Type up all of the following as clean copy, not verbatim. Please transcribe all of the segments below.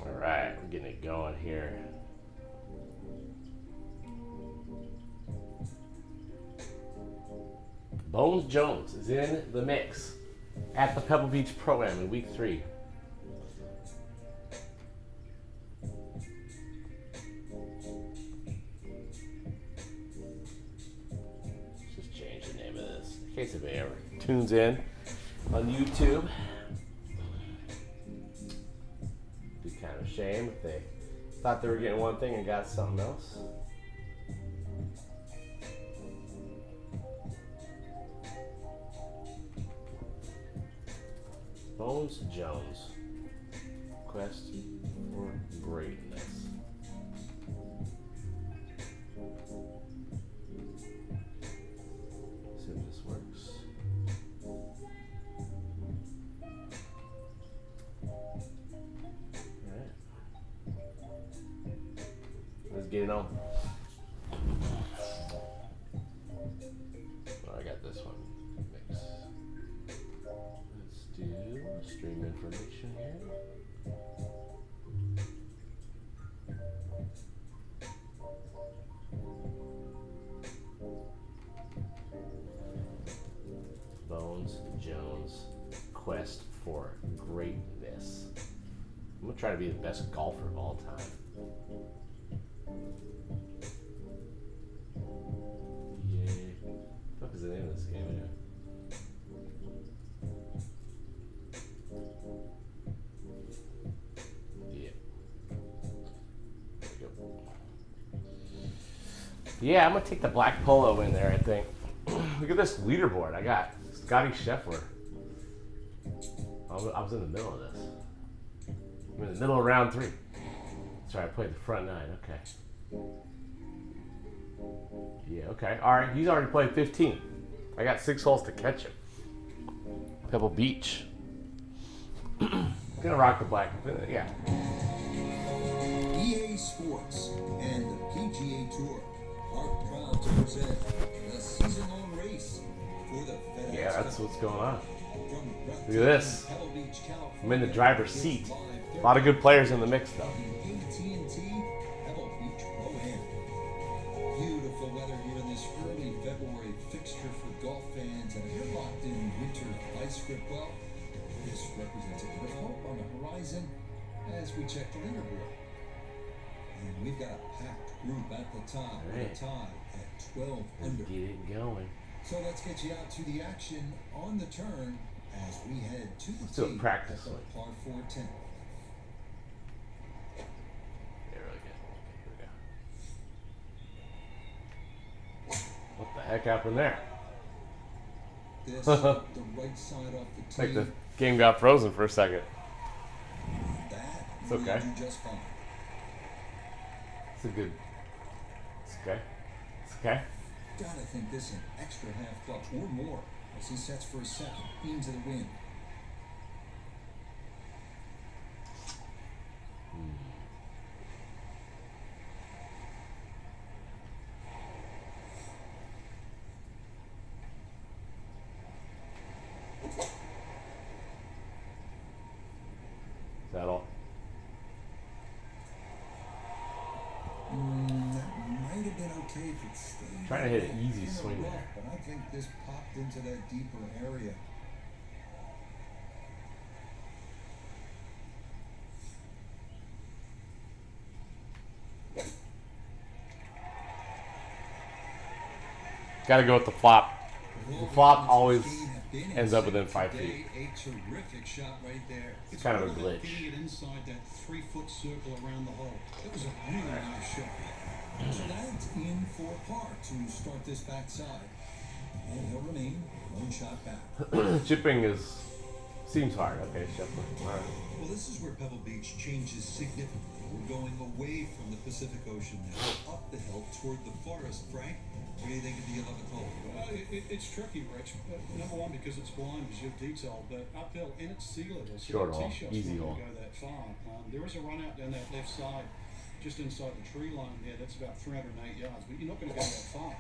All right, we're getting it going here. Bones Jones is in the mix at the Pebble Beach Pro-Am in week 3. Let's just change the name of this in case anybody ever tunes in on YouTube. Be kind of a shame if they thought they were getting one thing and got something else. Bones Jones, Quest for Greatness. See if this works. Alright. Let's get it on. Oh, I got this one. Mix. Let's do stream information here. Bones Jones, Quest for Greatness. I'm gonna try to be the best golfer of all time. Yay. What is the name of this game anyway? Yeah, I'm gonna take the black polo in there, I think. Look at this leaderboard. I got Scotty Scheffler. I was in the middle of this. I'm in the middle of round 3. Sorry, I played the front 9. Okay. Yeah, okay. All right, he's already played 15. I got 6 holes to catch him. Pebble Beach. Gonna rock the black. Yeah. EA Sports and the PGA Tour are proud to present the season-long race for the FedEx. Yeah, that's what's going on. Look at this. I'm in the driver's seat. A lot of good players in the mix, though. AT&T Pebble Beach Pro-Am. Beautiful weather here in this early February fixture for golf fans, and if you're locked in winter ice grip, well, this represents a bit of hope on the horizon as we check the leaderboard. And we've got a packed group at the top with a tie at 12 under. Get it going. So let's get you out to the action on the turn as we head to the Still tee practice, at the like. par 4 10. Yeah, really good. Here we go. What the heck happened there? This, the right side off the Like tee. the game got frozen for a second. That It's will okay. do just fine. It's a good. It's okay. It's okay. Gotta think this an extra half clutch or more as he sets for a second into the wind. Is that all? That might have been okay if it stayed. Trying to hit an easy in the swing rough, there. But I think this popped into that deeper area. Got to go with the flop. The flop always ends up within 5 feet. A terrific shot right there. It's kind of a glitch. Getting it inside that 3-foot circle around the hole. It was a really nice shot. So that's in for par to start this backside. And he'll remain one shot back. Chipping seems hard. Okay, Scheffler. All right. Well, this is where Pebble Beach changes significantly. We're going away from the Pacific Ocean now, up the hill toward the forest. Frank, what do you think of the 11th hole? It's tricky, Rich. Number one, because it's blind, as you've detailed, but uphill and it's sealable. So Short the hole, tee shot's easy not hole. going to go that far. There is a run out down that left side, just inside the tree line there. That's about 308 yards, but you're not going to go that far.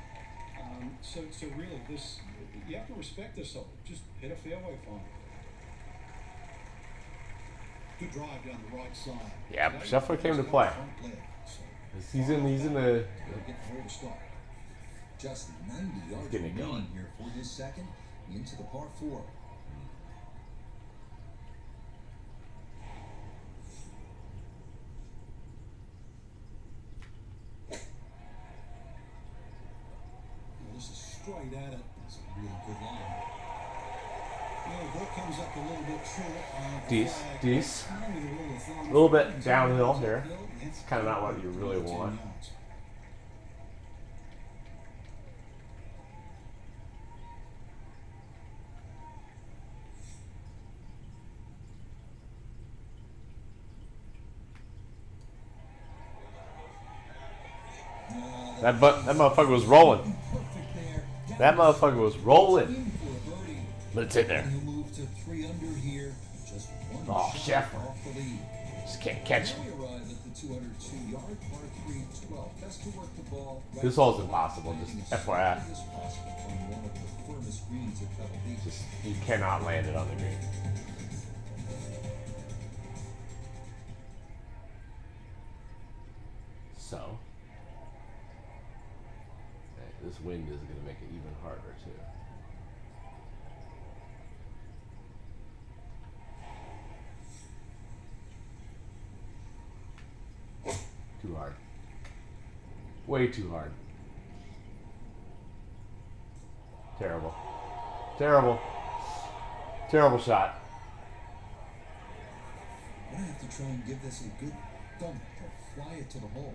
So really, this you have to respect this hole. Just hit a fairway fine. Good drive down the right side. Yeah, Today, Scheffler came to he's got play. a front leg, so He's in the They'll get the hole to start. Just 90 yards getting it remaining going. here for his second into the par 4. well, this is straight at it. That's a really good line. Well, the ball comes up a little bit short. Dece. A Little bit downhill here. It's kind of not what you really want. That motherfucker was rolling. That motherfucker was rolling. But it's in there. He'll move to 3 under here. Just one Oh, shot Scheffler. off the lead. Just can't catch it. Now we arrive at the 202-yard par 3 12. Best to work the ball. Right This hole's to impossible, landing just as FYI. smoothly as possible on one of the firmest greens at Pebble Beach. Just you cannot land it on the green. So, this wind is going to make it even harder too. Too hard. Way too hard. Terrible. Terrible. Terrible shot. I'm gonna have to try and give this a good thump to fly it to the hole.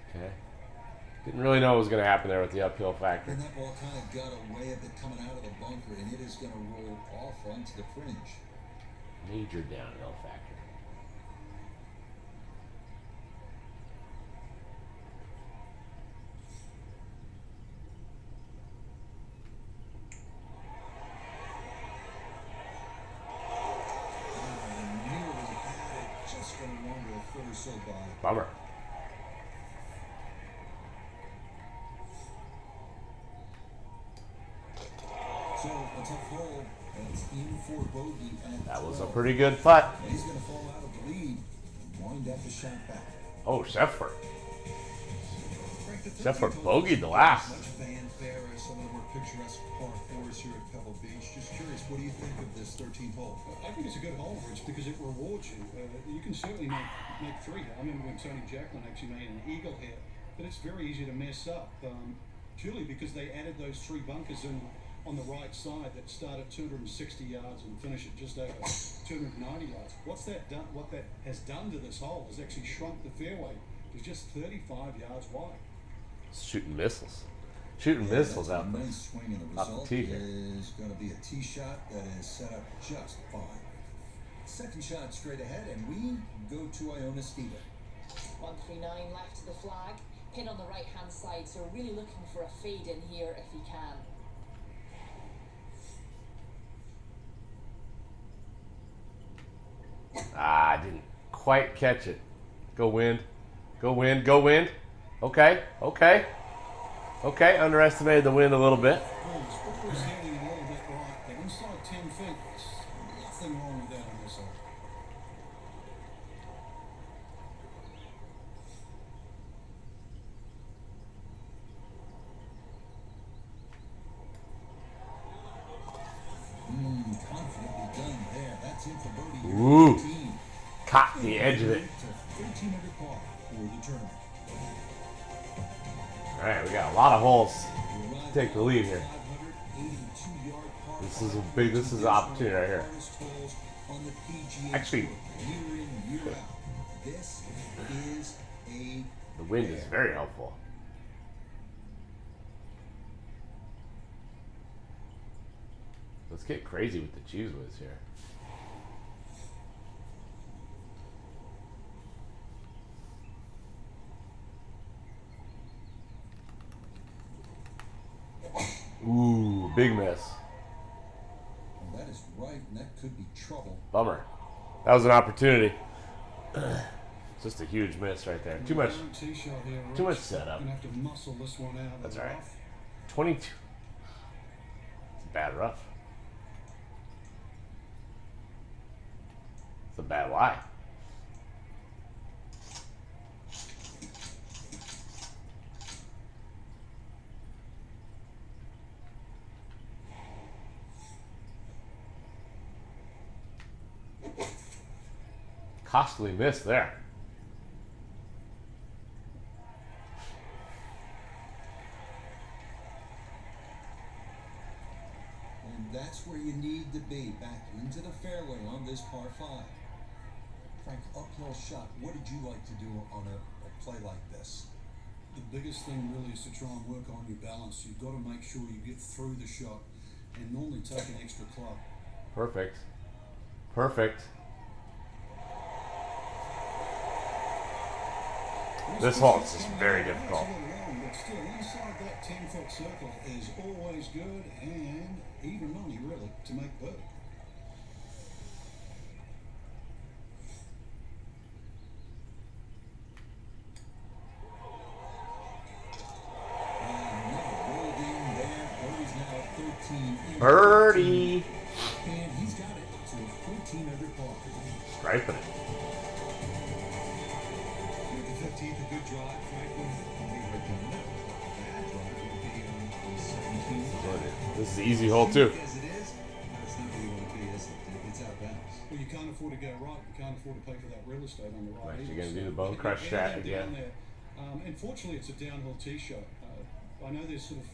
Okay. Didn't really know what was going to happen there with the uphill factor. And that ball kind of got away a bit coming out of the bunker, and it is going to roll off onto the fringe. Major downhill factor. Nearly had it, just going to wander a foot or so by. Bummer. So a tough hole, and it's in for bogey at That was a 12. pretty good putt. And he's going to fall out of the lead and wind up the shot back. Oh, Scheffler. Frank, the Scheffler 13th bogeyed the hole last. Much fanfare as some of the more picturesque par 4s here at Pebble Beach. Just curious, what do you think of this 13th hole? I think it's a good hole, Rich, because it rewards you. You can certainly make 3. I remember when Tony Jacklin actually made an eagle hit, but it's very easy to mess up. Purely because they added those 3 bunkers in on the right side that start at 260 yards and finish at just over 290 yards. What that has done to this hole is actually shrunk the fairway to just 35 yards wide. Shooting missiles. Shooting missiles That's out a there. nice swing, and the Off the result tee here. is going to be a tee shot that is set up just fine. Second shot straight ahead, and we go to Iona Steven. 139 left to the flag. Pin on the right hand side, so really looking for a fade in here if he can. Ah, I didn't quite catch it. Go wind. Go wind. Go wind. Okay. Okay. Okay. Underestimated the wind a little bit. It was hitting a little bit right, but inside 10 feet, there's nothing wrong with that on this hole. Confidently done there. That's in for birdie here. Ooh. 13. Caught the edge of it. To 13 under par for the tournament. All right, we got a lot of holes. We arrive Take the at lead here. 582-yard par This is a five. big- this is an opportunity right here. Hardest holes on the PGA Actually- Tour, year in, year out. This is a The wind is very helpful. Let's get crazy with the cheese whiz here. Ooh, big miss. and that is right, and that could be trouble. Bummer. That was an opportunity. Just a huge miss right there. Too much. Tee shot here, Too much Rich. setup. Gonna have to muscle this one out. of That's the all right. rough. 22. It's a bad rough. It's a bad lie. Costly miss there. And that's where you need to be, back into the fairway on this par 5. Frank, uphill shot. What did you like to do on a play like this? The biggest thing really is to try and work on your balance. You've got to make sure you get through the shot and normally take an extra club. Perfect. Perfect. This hole is just very difficult. But still, inside that 10-foot circle is always good and even money, really, to make birdie. Rolled in there. Birdie's now at 13. Birdie. And he's got it to a 14 under par. Striping it. 15th, a good drive, Franklin. Bad drive would be on 17. This is an easy hole too. As it is, that's not where you want to be, is it? It's out of bounds. Well, you can't afford to go right. You can't afford to pay for that real estate on the right. Right, you're either. gonna do the So bone crush get strat down again. there. Unfortunately, it's a downhill tee shot. I know there's sort of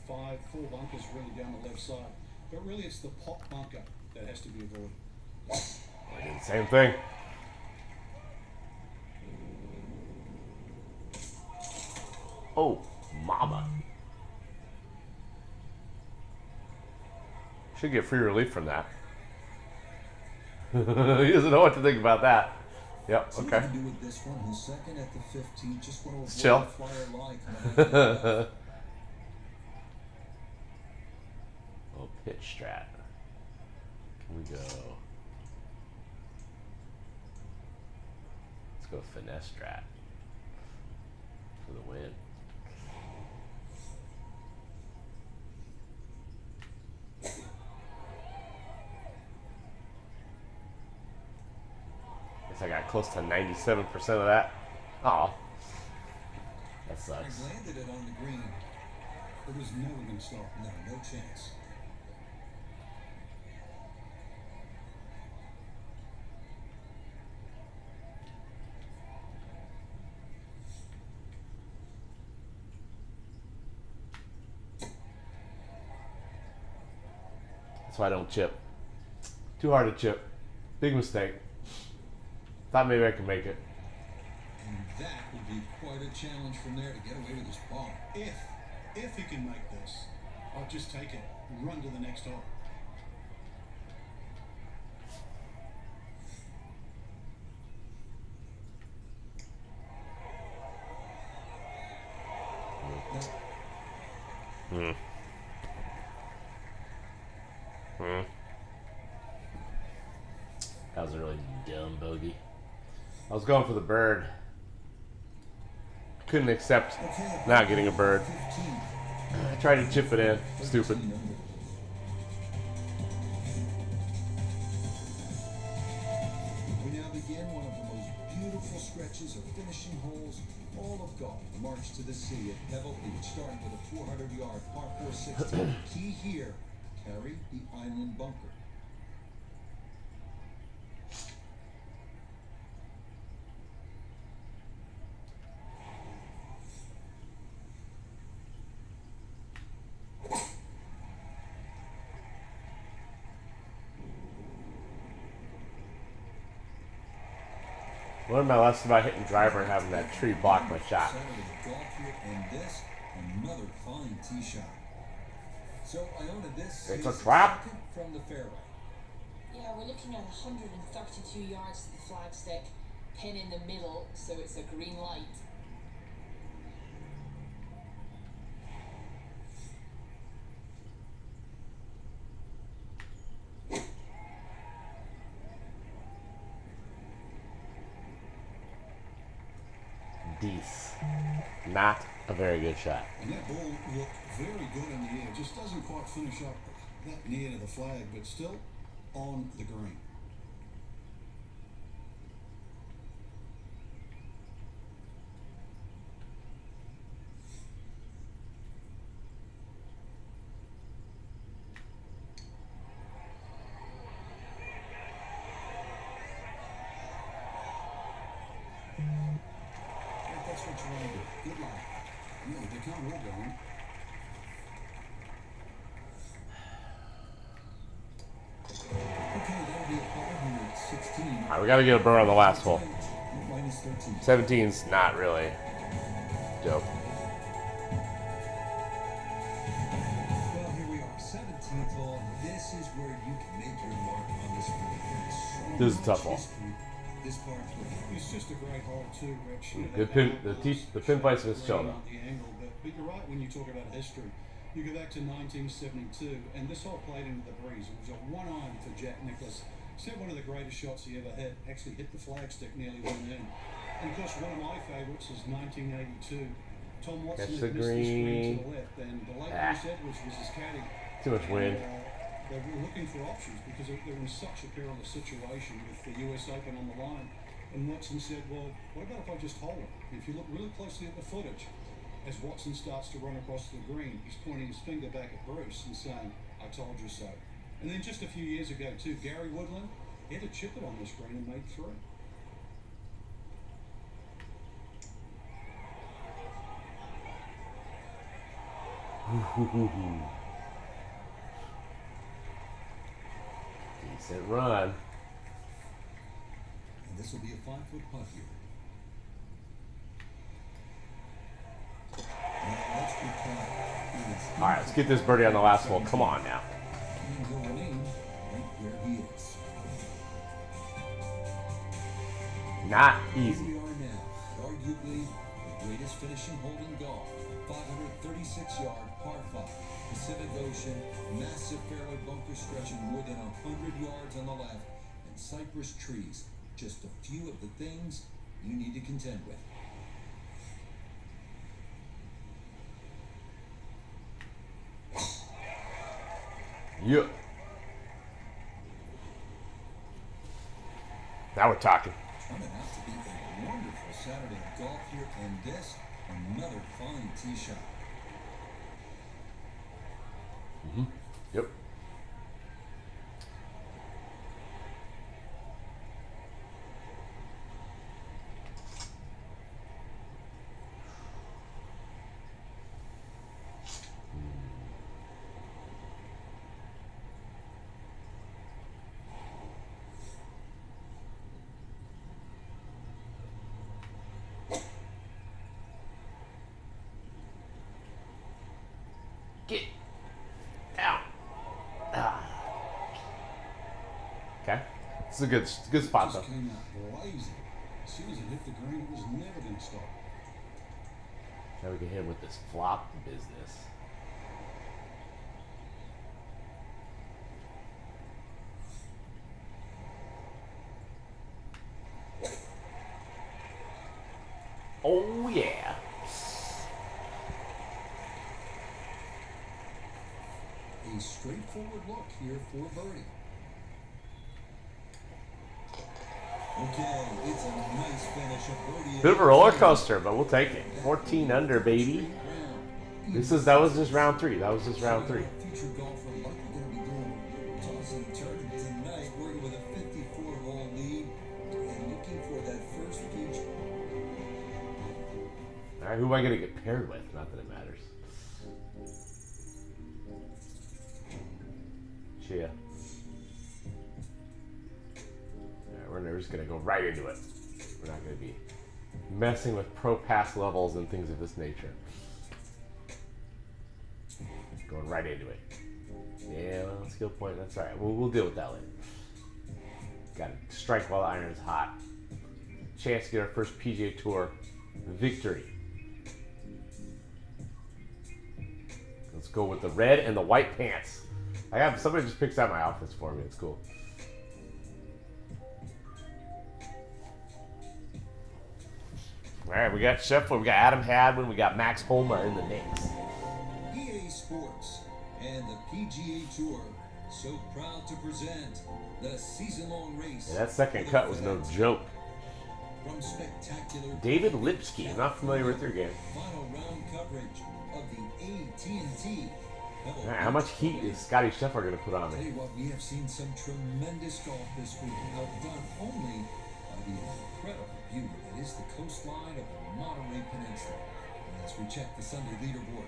four bunkers really down the left side, but really it's the pot bunker that has to be avoided. I did the same thing. Oh, mama. Should get free relief from that. He doesn't know what to think about that. Yep, See what okay. he can do with this one. His second at the 15th. Just want to Chill. avoid a flyer lie coming out. Oh, pitch strat. Can we go? Let's go finesse strat for the win. Guess I got close to 97% of that. Oh, that He sucks. landed it on the green. It was never going to stop. No chance. That's why I don't chip. Too hard to chip. Big mistake. Thought maybe I could make it. And that would be quite a challenge from there to get away with this ball. If he can make this, I'll just take it and run to the next hole. That was a really dumb bogey. I was going for the bird. Couldn't accept Okay, not getting a bird. 15. I tried to chip it in. Stupid. 13 under. We now begin one of the most beautiful stretches of finishing holes all of golf. The march to the sea at Pebble Beach, starting with a 400-yard par 4 16. Key here, carry the island bunker. Learned my lesson about hitting driver and having that tree block my shot. Saturday golf here, and this, another fine tee shot. So, Iona, this It's is a trap. second from the fairway. Yeah, we're looking at 132 yards to the flagstick, pin in the middle, so it's a green light. Dees. Not a very good shot. And that ball looked very good in the air. Just doesn't quite finish up that near to the flag, but still on the green. That's what you want to do. Good luck. No, they can't all go in. Okay, that'll be a par here at 16. All right, we got to get a burn on the last hole. Minus 13. 17's not really dope. Well, here we are, 17th hole. This is where you can make your mark on this one. So This is a much tough hole. history, This par three. It's just a great hole too, Rich. Good pin. The pin place was chill though. On the angle, but you're right when you talk about history. You go back to 1972, and this hole played into the breeze. It was a one-iron for Jack Nicklaus. Set one of the greatest shots he ever hit. Actually hit the flagstick, nearly went in. And of course, one of my favourites is 1982. Tom Watson Catch had the missed the screen green. to the left, and the late Ah. Bruce Edwards was his caddy. Too much wind. They were looking for options because they were in such a perilous situation with the US Open on the line. And Watson said, well, what about if I just hold it? If you look really closely at the footage, as Watson starts to run across the green, he's pointing his finger back at Bruce and saying, I told you so. And then just a few years ago too, Gary Woodland, he had to chip it on this green and made 3. Decent run. And this will be a 5-foot putt here. Now, let's be quiet. All right, let's get this birdie on the last hole. Come on now. And he'll remain right where he is. Not Here easy. we are now, arguably the greatest finishing hole in golf. 536-yard par 5. Pacific Ocean, massive fairway bunker stretching more than 100 yards on the left, and cypress trees. Just a few of the things you need to contend with. Yeah. Now we're talking. Turning out to be a wonderful Saturday of golf here, and this, another fine tee shot. Yep. Get out. Ah. Okay. This is a good spot though. Just came out blazing. As soon as it hit the green, it was never going to stop. Now we can hit him with this flop business. Oh yeah. A straightforward look here for birdie. Okay, it's a nice finish. A birdie. Bit of a roller coaster, but we'll take it. 14 under, baby. That was just round 3. That was just round 3. Future golfer Lucky going to be doing toss and turn tonight, working with a 54-hole lead and looking for that first peach. All right, who am I gonna get paired with? Not that it matters. Chia. We're just gonna go right into it. We're not gonna be messing with pro pass levels and things of this nature. Going right into it. Yeah, well, skill point. That's all right. We'll deal with that later. Got to strike while the iron is hot. Chance to get our first PGA Tour victory. Let's go with the red and the white pants. Somebody just picks out my outfits for me. It's cool. All right, we got Scheffler, we got Adam Hadwin, we got Max Homa in the mix. EA Sports and the PGA Tour so proud to present the season-long race. Yeah, that second cut was no joke. From spectacular David Lipsky, I'm not familiar with your game. final round coverage of the AT&T. All right, how much heat is Scotty Scheffler going to put on Tell me? you what, we have seen some tremendous golf this week, outdone only by the incredible beauty that is the coastline of the Monterey Peninsula. As we check the Sunday leaderboard,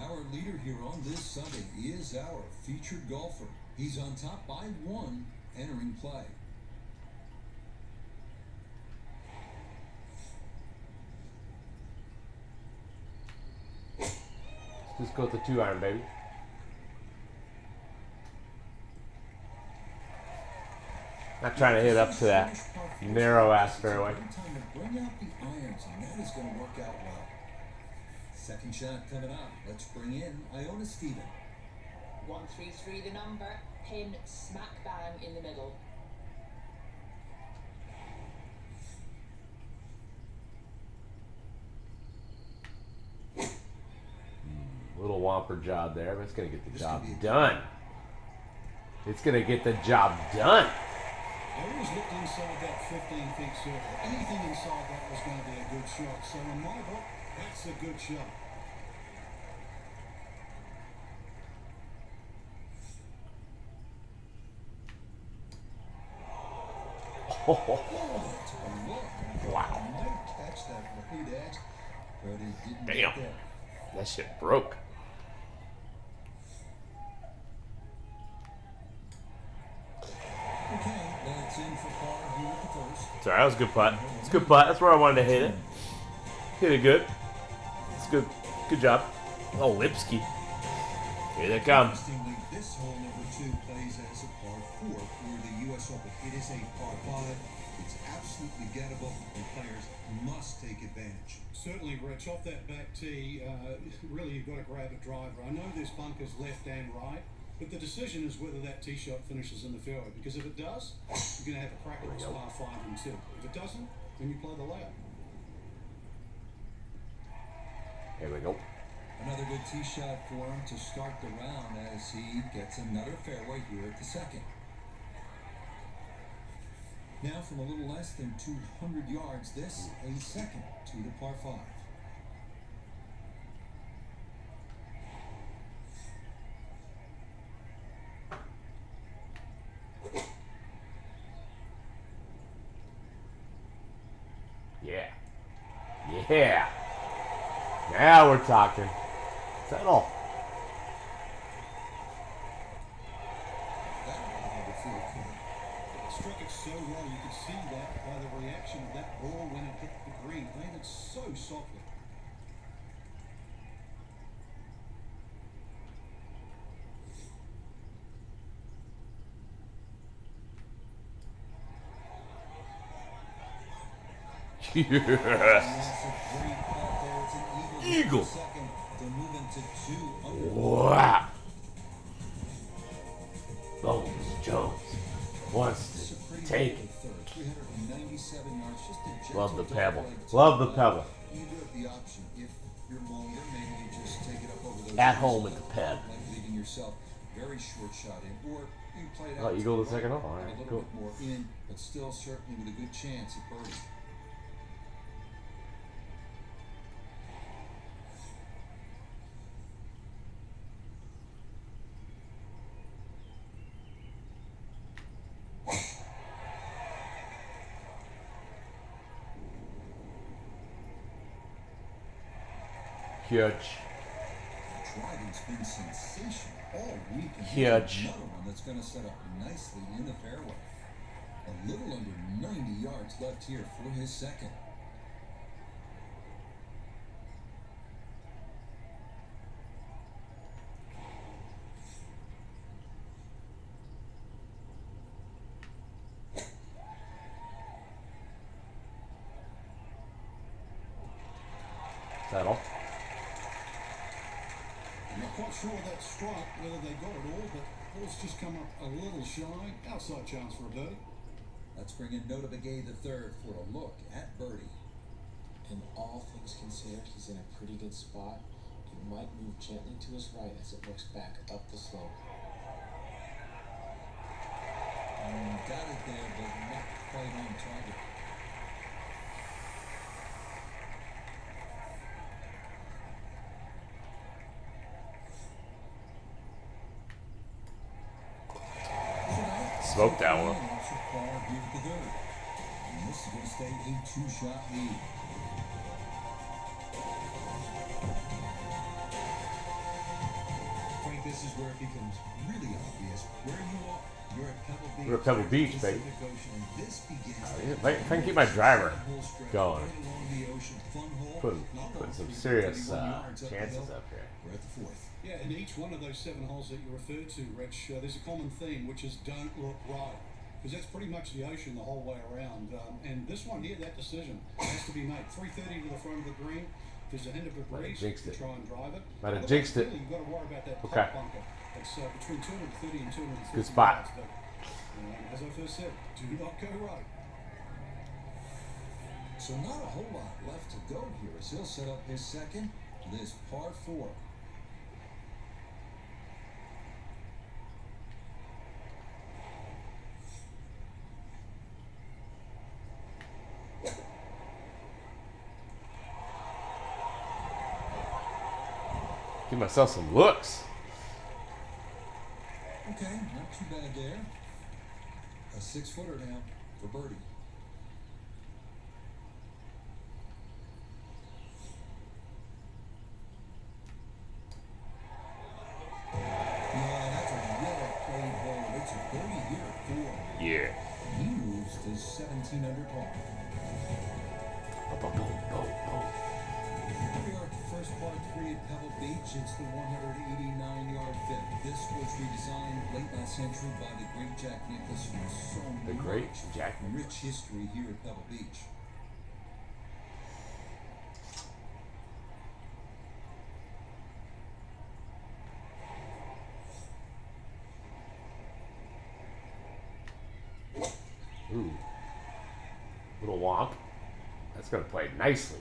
our leader here on this Sunday is our featured golfer. He's on top by 1 entering play. Just go with the 2-iron, baby. Not trying to hit up to that narrow-ass fairway. Time to bring out the irons, and that is going to work out well. Second shot coming up. Let's bring in Iona Stephen. 133 the number, pin smack bang in the middle. Little whomper job there, but it's going to get the job done. It's going to get the job done. I always looked inside that 15 feet circle. Anything inside that was going to be a good shot. So in my book, that's a good shot. Wow. Might catch that right at, but it didn't Damn. get there. That shit broke. Okay, that's in for par here at the first. Sorry, that was a good putt. It's a good putt. That's where I wanted to hit it. Hit it good. It's good. Good job. Oh, Lipsky. Here they come. Interestingly, this hole number 2 plays as a par 4 for the U.S. Open. It is a par 5. It's absolutely gettable, and players must take advantage. Certainly, Rich, off that back tee, really you've got to grab a driver. I know there's bunkers left and right, but the decision is whether that tee shot finishes in the fairway. Because if it does, you're going to have a crack at this par 5 and 2. If it doesn't, then you play the layup. Here we go. Another good tee shot for him to start the round as he gets another fairway here at the second. Now from a little less than 200 yards, this a second to the par 5. Yeah. Yeah. Now we're talking. Settle. That one had to feel good. Struck it so well, you could see that by the reaction of that ball when it hit the green. It landed so softly. Yes. That's a great putt there. It's an eagle. Eagle. Second to move into 2 under. Wow. Bones Jones wants It's a pretty to take good it. third. 397 yards. Just a gentle Love the dog pebble. leg. Love the pebble. You do have the option. If you're longer, maybe you just take it up over those. At trees home a at the little, ped. like leaving yourself very short shot in, or you play it Oh, out. you to go the the second right, hole? All right, a little cool. bit more in, but still certainly with a good chance at birdie. Huge. Driving's been sensational all week. And here's Huge. another one that's going to set up nicely in the fairway. A little under 90 yards left here for his second. Settle. I'm not quite sure that strike, whether they got it all, but ball's just come up a little shy. Outside chance for a birdie. Let's bring in Nota Begay the third for a look at birdie. And all things considered, he's in a pretty good spot. It might move gently to his right as it works back up the slope. Got it there, but not quite on target. Smoked that one. Extra par here at the third. And this is going to stay a two-shot lead. Frank, this is where it becomes really obvious where you are. You're at Pebble Beach. We're at Pebble Beach, baby. Pacific Ocean. This begins If I can keep my driver going, right along the ocean. Fun hole. putting Not long, some 30, serious 31 yards up the chances hill. up here. We're at the fourth. Yeah, in each one of those 7 holes that you referred to, Rich, there's a common theme, which is don't look right. Because that's pretty much the ocean the whole way around. And this one here, that decision has to be made. 330 to the front of the green. If there's a hint of a breeze, jinxed you it. try and drive it. Might have Otherwise, jinxed it. really, you've got to worry about that Okay. top bunker. It's between 230 and 250 Good spot. yards. But, as I first said, do not go right. So not a whole lot left to go here as he'll set up his second, this par 4. Give myself some looks. Okay, not too bad there. A 6-footer now for birdie. Yeah, that's a well-played hole. It's a birdie here at 4. Yeah. He moves to 17 under par. Boom, boom, boom, boom. Here we are at the first par 3 at Pebble Beach. It's the 189-yard fifth. This was redesigned late last century by the great Jack Nicklaus. And so The great much Jack Nicklaus. rich history here at Pebble Beach. Ooh. Little womp. That's going to play nicely.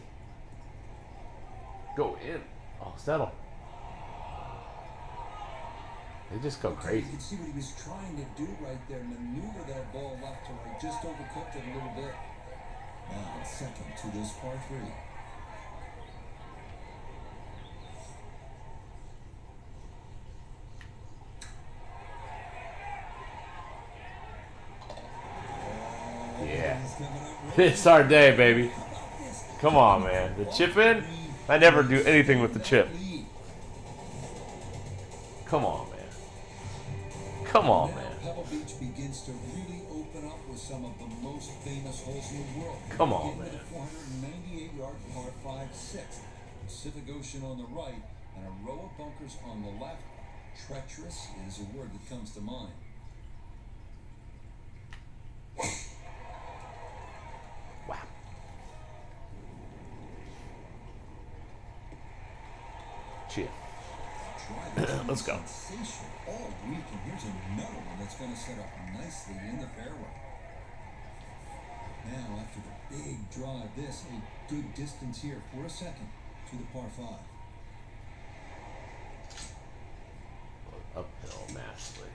Go in. Oh, settle. They just go You crazy. can see what he was trying to do right there. Maneuver that ball left to right. Just overcooked it a little bit. Now, second to this par 3. Yeah. He's coming up right. It's our day, baby. How about this? Come on, man. The chip in? I never do anything with the chip. Lead. Come on, man. Come on, Now man. Pebble Beach begins to really open up with some of the most famous holes in the world. Come on, Begin with man. a 498-yard par 5-6. Pacific Ocean on the right and a row of bunkers on the left. Treacherous is a word that comes to mind. Wow. Chip. Let's go. Sensational all week, and here's another one that's going to set up nicely in the fairway. Now, after the big drive, this a good distance here for a second to the par 5. Uphill massively.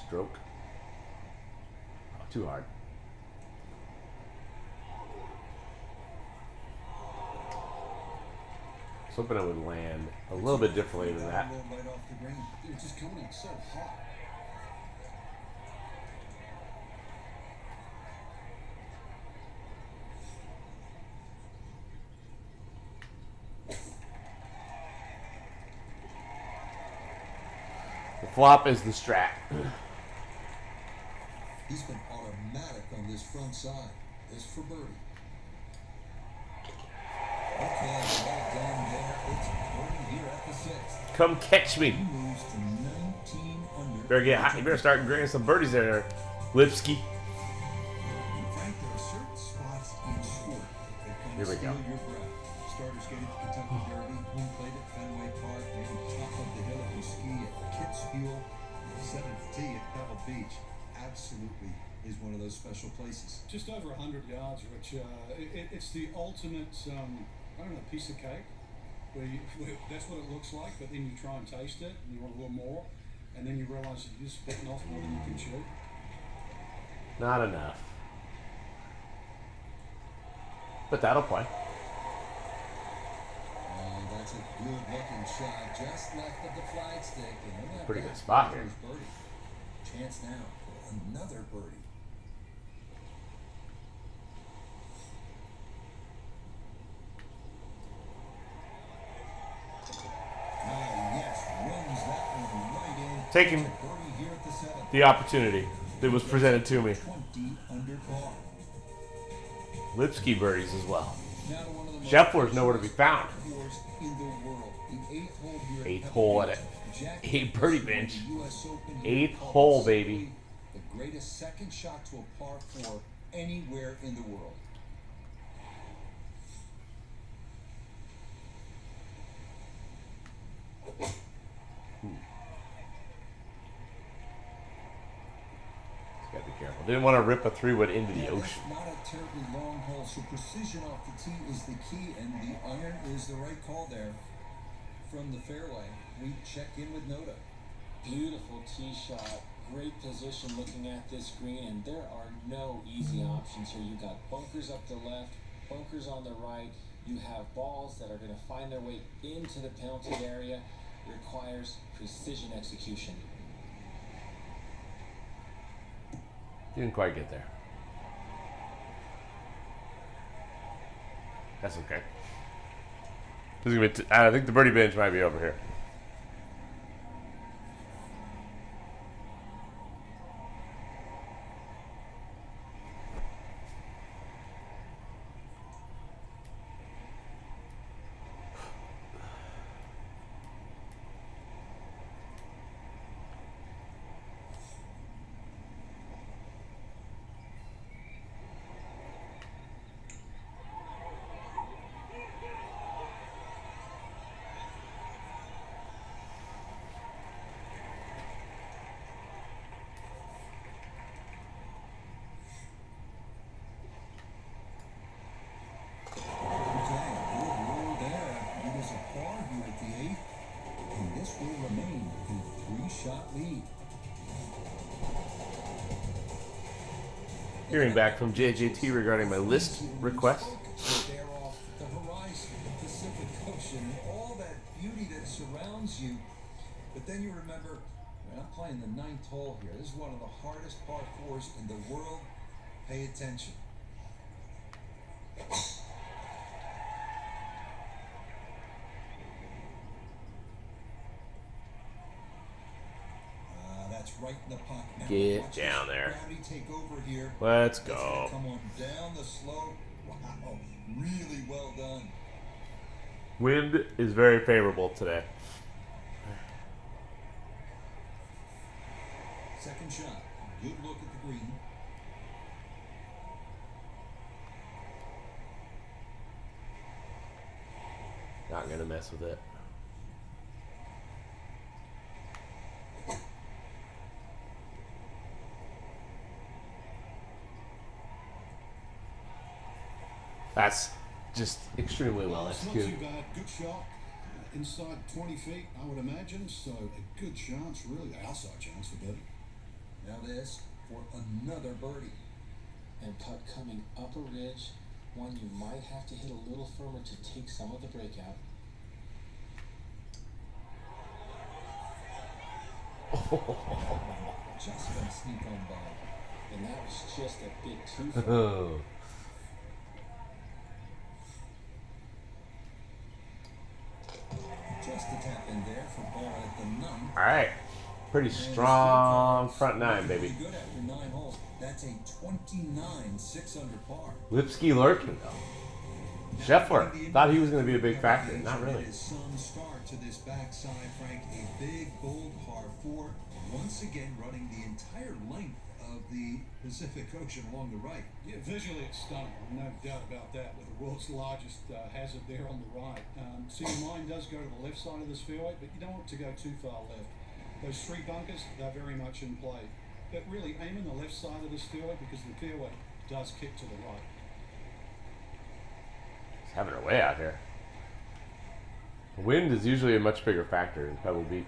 Stroke. Oh, too hard. I was hoping it would land a little bit differently than that. Rolled right off the green. It's just coming in so hot. The flop is the strat. He's been automatic on this front side. This for birdie. Okay, well done there. It's birdie here at the 6th. Come catch me. He moves to 19 under. Better get hot. You better start getting some birdies there, Lipsky. Frank, there are certain spots in sport that kind Here of we steal go. your breath. Starters get at the Kentucky Derby, who played at Fenway Park, maybe top of the hill at Mesquite, at Kitzbühel. is one of those special places. Just over 100 yards, Rich. It's the ultimate, I don't know, piece of cake. Where that's what it looks like, but then you try and taste it, and you want a little more, and then you realise that you're spitting off more than you can chew. Not enough. But that'll play. And that's a good looking shot, just left of the flagstick. And Pretty good spot here. Birdie. Chance now for another birdie. Yes, runs that one right in. Taking Birdie here at the 7th. the opportunity that was presented to me. 20 under par. Lipsky birdies as well. Now to one of the most Scheffler's nowhere to be found. course in the world. The 8th hole here. Eighth hole at it. Jack 8 birdie bench. US Open here 8th at hole, Public baby. City, the greatest second shot to a par 4 anywhere in the world. Gotta be careful. Didn't want to rip a 3-wood into the Yeah, ocean. that's not a terribly long hole, so precision off the tee is the key, and the iron is the right call there. From the fairway, we check in with Noda. Beautiful tee shot, great position looking at this green, and there are no easy options here. You got bunkers up the left, bunkers on the right. You have balls that are going to find their way into the penalty area. It requires precision execution. Didn't quite get there. That's okay. This is gonna be I think the birdie bench might be over here. Hearing back from JJT regarding my list request. Stare off the horizon, the Pacific Ocean, and all that beauty that surrounds you. But then you remember, I'm playing the 9th hole here. This is one of the hardest par 4s in the world. Pay attention. That's right in the pocket. Now Get watch down this there. gravity take over here. Let's It's gonna go. Come on down the slope. Wow, really well done. Wind is very favorable today. Second shot. Good look at the green. Not gonna mess with it. That's just extremely well It's not too executed. bad. Good shot. Inside 20 feet, I would imagine. So a good chance, really. Outside chance for birdie. Now this for another birdie. And putt coming up a ridge, one you might have to hit a little firmer to take some of the breakout. Just gonna sneak on by. And that was just a bit too far. Oh. Just a tap in there for ball at the 9th. All right. Pretty strong front 9, baby. Good after 9 holes. That's a 29 6 under par. Lipsky lurking though. Scheffler thought he was going to be a big factor. Not really. His son start to this backside, Frank. A big, bold par 4. Once again, running the entire length of the Pacific Ocean along the right. Yeah, visually it's stunning. No doubt about that. With the world's largest hazard there on the right. See, your mind does go to the left side of this fairway, but you don't want it to go too far left. Those 3 bunkers, they're very much in play. but really aim in the left side of this fairway because the fairway does kick to the right. It's having her way out here. Wind is usually a much bigger factor in Pebble Beach.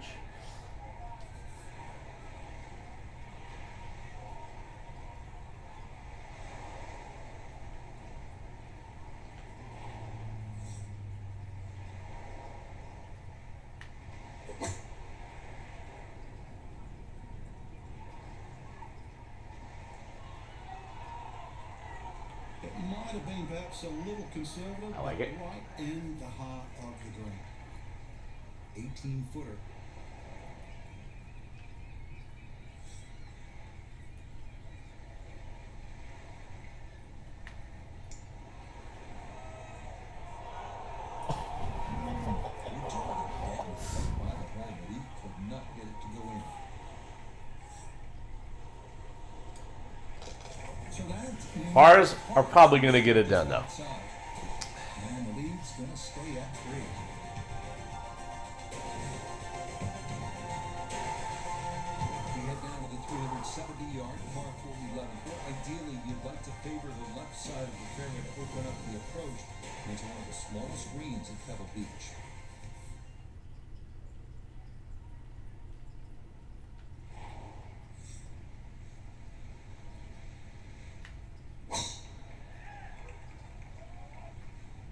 It might have been perhaps a little conservative, I like but it. right in the heart of the green. 18-footer. Pars are probably going to get it done, though. And the lead's going to stay at 3. We head down to the 370-yard par 4 11th hole. Ideally, you'd like to favor the left side of the fairway to open up the approach into one of the smallest greens at Pebble Beach.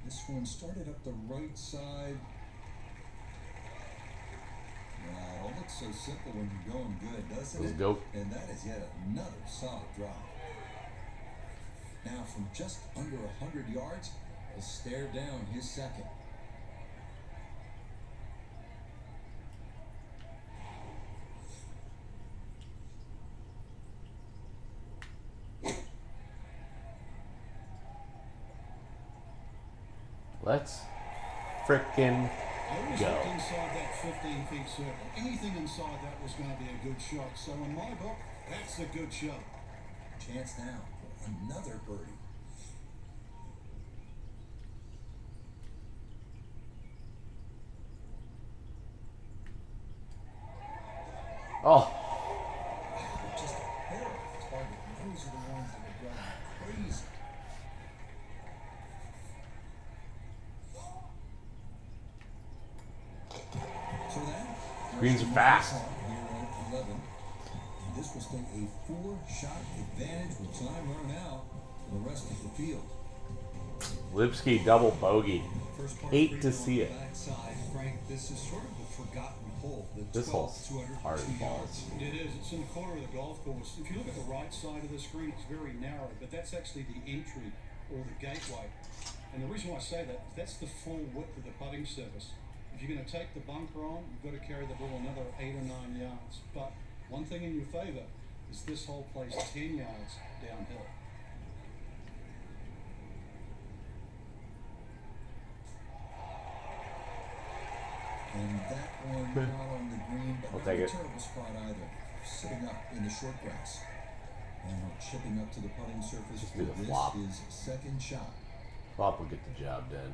This one started up the right side. Wow, it all looks so simple when you're going good, doesn't Let's it? go. And that is yet another solid drop. Now from just under 100 yards, he'll stare down his second. Let's frickin' I always go. looked inside that 15 feet circle. Anything inside that was going to be a good shot. So in my book, that's a good shot. Chance now for another birdie. Oh, Just a hair off the target. Those are the ones that are driving crazy. So that greens are fast. here at 11. This will stay a 4-shot advantage with time running out for the rest of the field. Lipsky double bogey. First par Hate three to on see the it. backside. Frank, this is sort of the forgotten hole. The This 12th, hole's 202 hard as balls. yards. It is. It's in the corner of the golf course. If you look at the right side of the screen, it's very narrow, but that's actually the entry or the gateway. And the reason why I say that is that's the full width of the putting surface. If you're going to take the bunker on, you've got to carry the ball another 8 or 9 yards. But one thing in your favour is this hole plays 10 yards downhill. And that one not on the green, but I'll not take a it. terrible spot either. Sitting up in the short grass. And chipping up to the putting surface Just for do the this flop. his second shot. Flop will get the job done.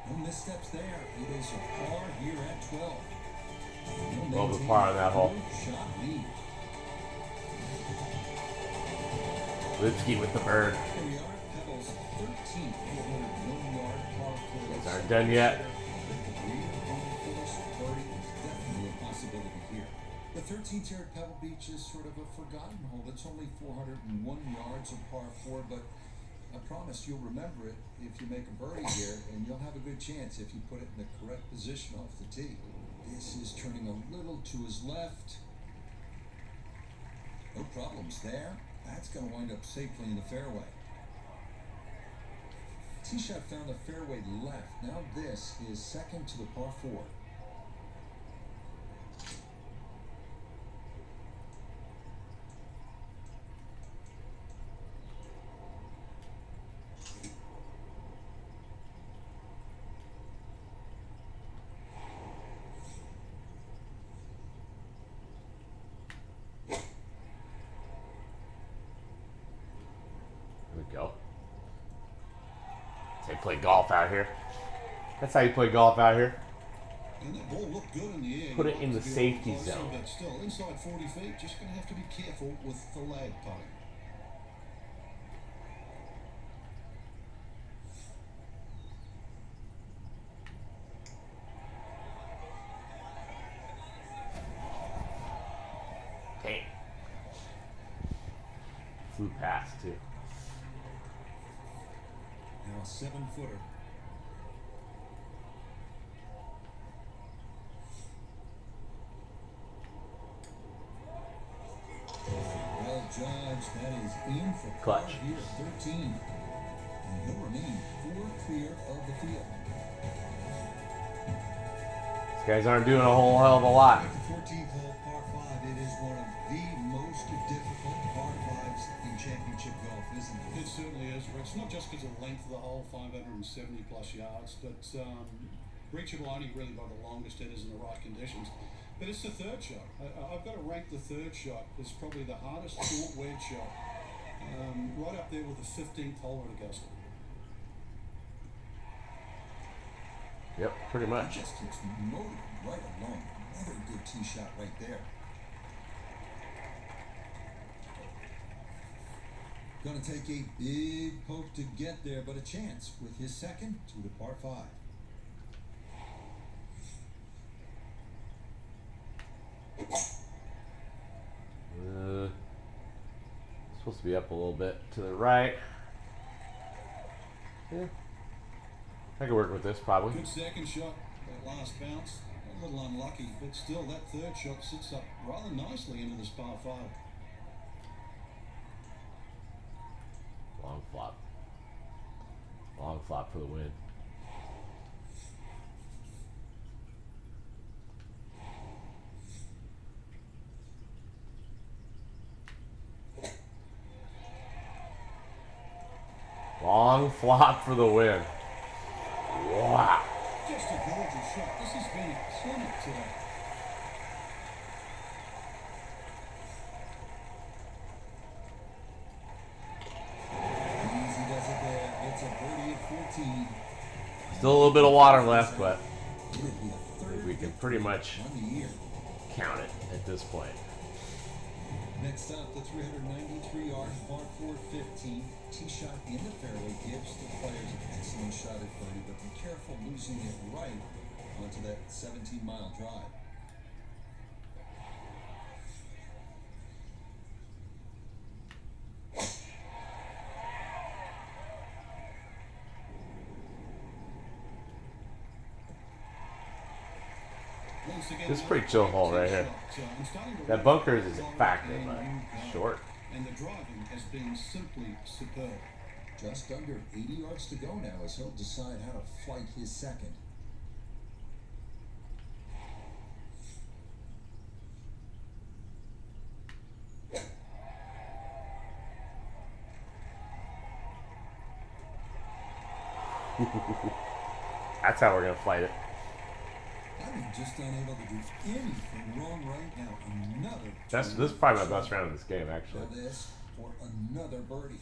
No missteps there. It is a par here at 12. He'll Love the maintain par on that hole. a 4-shot lead. Lipsky with the bird. Here we are, Pebbles 13th, 401-yard par 4. Guys aren't done yet. Birdie is definitely a possibility here. The 13th here at Pebble Beach is sort of a forgotten hole. It's only 401 yards of par 4, but I promise you'll remember it if you make a birdie here, and you'll have a good chance if you put it in the correct position off the tee. This is turning a little to his left. No problems there. That's going to wind up safely in the fairway. Tee shot found the fairway left. Now this is second to the par 4. we go. That's how you play golf out here. That's how you play golf out here. And that ball looked good in the air. Put You'd it in like the to be a little safety closer, zone. But still, inside 40 feet, just going to have to be careful with the lag putting. Damn. Flew past too. Now a 7-footer. Well judged. That is in for par Clutch. here at 13. And he'll remain 4 clear of the field. These guys aren't doing a whole hell of a lot. At the 14th hole, par 5, it is one of the most difficult par 5s in championship golf, isn't it? It certainly is, Rich. Not just because of the length of the hole, 570 plus yards, but reachable only really by the longest hitters in the right conditions. But it's the third shot. I've got to rank the third shot as probably the hardest short wedge shot. Right up there with the 15th hole at Augusta. Yep, pretty He much. just keeps motoring right along. Another good tee shot right there. Gonna take a big poke to get there, but a chance with his second to the par 5. Supposed to be up a little bit to the right. Yeah. I can work with this probably. Good second shot, that last bounce. A little unlucky, but still that third shot sits up rather nicely into this par 5. Long flop. Long flop for the win. Long flop for the win. Wow. Just a gorgeous shot. This has been a clinic today. Easy does it there. It's a birdie at 14. Still a little bit of water left, but It'll be a I third think we can pretty much on the year. count it at this point. Next up, the 393-yard par 4 15 tee shot in the fairway gives the players an excellent shot at birdie, but be careful losing it right onto that 17-mile drive. Once again, This is a pretty chill hole right here. I'm starting to That really bunkers is a like factor, playing but new short. golf. And the driving has been simply superb. Just under 80 yards to go now as he'll decide how to flight his second. That's how we're gonna fight it. I mean, just unable to do anything wrong right now. Another. This is probably my best round of this game, For actually. this, for another birdie.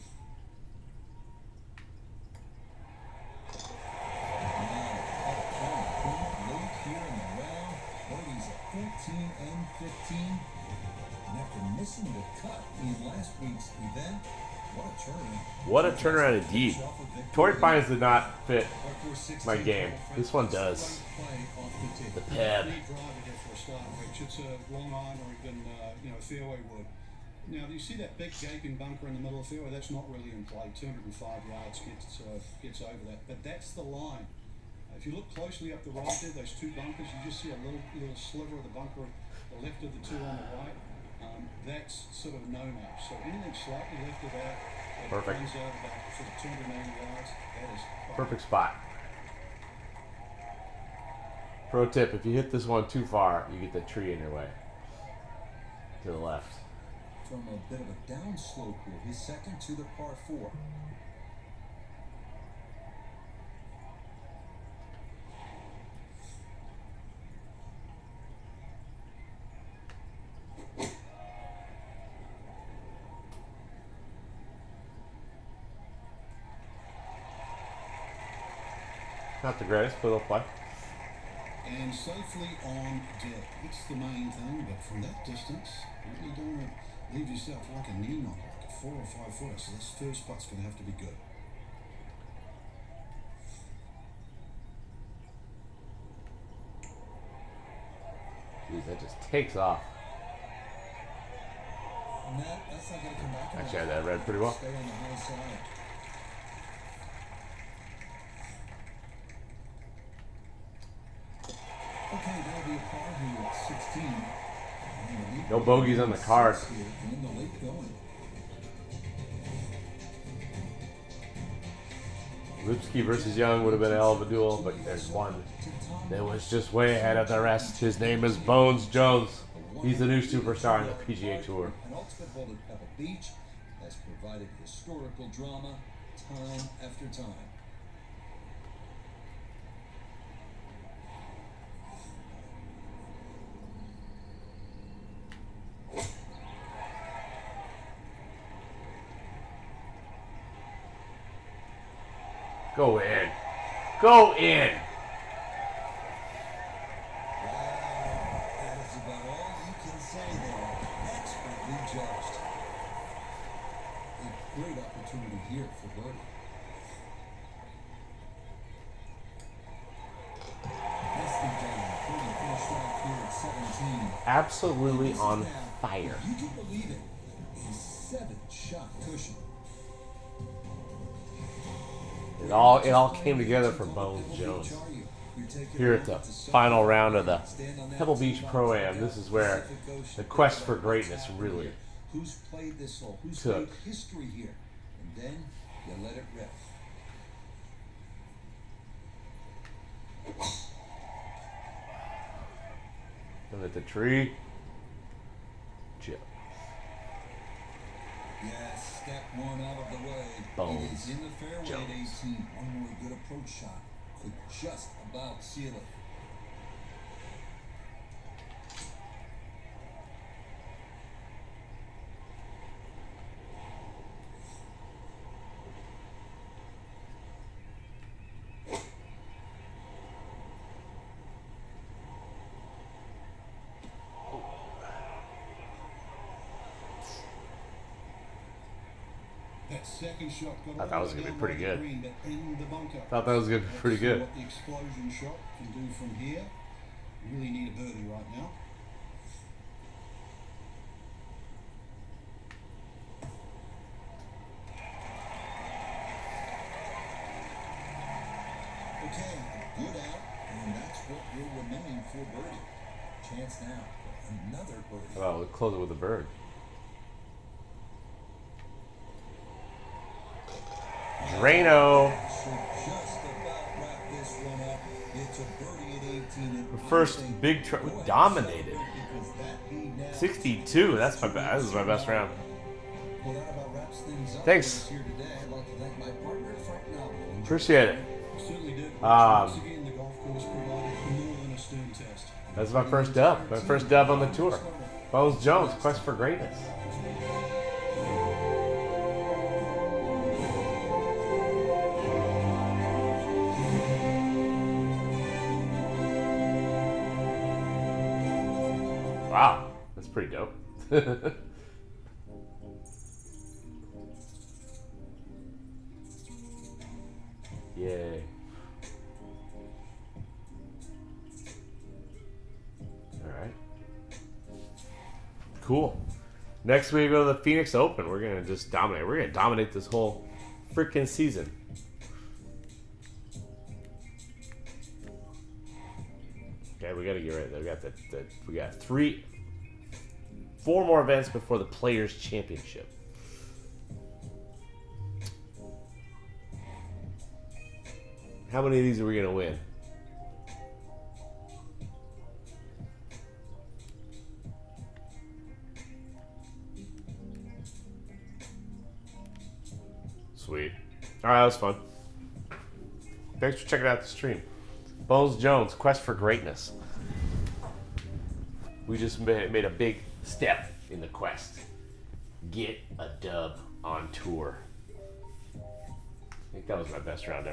Late here in the round, birdies at 14 and 15. And after missing the cut in last week's event, what a turnaround. What a turnaround indeed. Torrey Pines did not fit my game. This one does. The pad. Need driver here for a start, Rich. It's a long iron or even a fairway wood. Now, you see that big gaping bunker in the middle of the fairway? That's not really in play. 205 yards gets over that. But that's the line. If you look closely up the right there, those two bunkers, you just see a little sliver of the bunker, the left of the two on the right. That's sort of a no-no. So anything slightly left of that, Perfect. runs out about sort of 280 yards. That is fine. Perfect spot. Pro tip, if you hit this one too far, you get the tree in your way. To the left. From a bit of a downslope here, his second to the par 4. Not the greatest, but it'll play. And safely on deck. It's the main thing, but from that distance, you really don't want to leave yourself like a knee knocker, like a 4 or 5 footer. So this first putt's going to have to be good. Jeez, that just takes off. And that's not going to come back. Actually, I had that read pretty well. Stay on the high side. Okay, that'll be a par here at 16. No bogeys on the card. Here in the late going. Lipsky versus Young would have been a hell of a duel, but there's one that was just way ahead of the rest. His name is Bones Jones. He's the new superstar on the PGA Tour. An ultimate hole at Pebble Beach has provided historical drama time after time. Go in. Go in. That is about all you can say there. Expertly judged. A great opportunity here for birdie. Nicely done. Birdie finished off here at 17. Absolutely This is on now, fire. if you can believe it, his 7th-shot cushion. It all came together for Bones Jones. Here at the final round of the Pebble Beach Pro-Am, this is where the quest for greatness really Who's played this hole? Who's took. made history here? And then you let it rip. Look at the tree. Chip. Yes, step one out of the way. Bones It is in the fairway Jones. at 18. One more good approach shot could just about seal it. That second shot got Thought that was gonna be pretty good. Green, but in the bunker. Thought that was gonna be pretty good. What the explosion shot can do from here. Really need a birdie right now. Okay, good out, and that's what we're remaining for birdie. Chance now for another birdie. Well, we'll close it with a bird. Drano. Should just about wrap this one up. It's a birdie at 18. And First honestly, big try. go ahead and Dominated. celebrate because that lead now 62. That's my best. This is my best round. Well, that about wraps things up Thanks. for us here today. I'd like to thank my partner, Frank Noble. Appreciate it. Certainly did. Um, Once again, the golf course provided more than a stern test. That's my first dub. My first dub on the tour. Bones Jones, Quest for Greatness. Wow, that's pretty dope. Yay. Alright. Cool. Next we go to the Phoenix Open. We're gonna just dominate. We're gonna dominate this whole freaking season. Okay, we gotta get right there. We got 4 more events before the Players Championship. How many of these are we gonna win? Sweet. Alright, that was fun. Thanks for checking out the stream. Bones Jones, Quest for Greatness. We just made a big step in the quest. Get a dub on tour. I think that was my best round ever.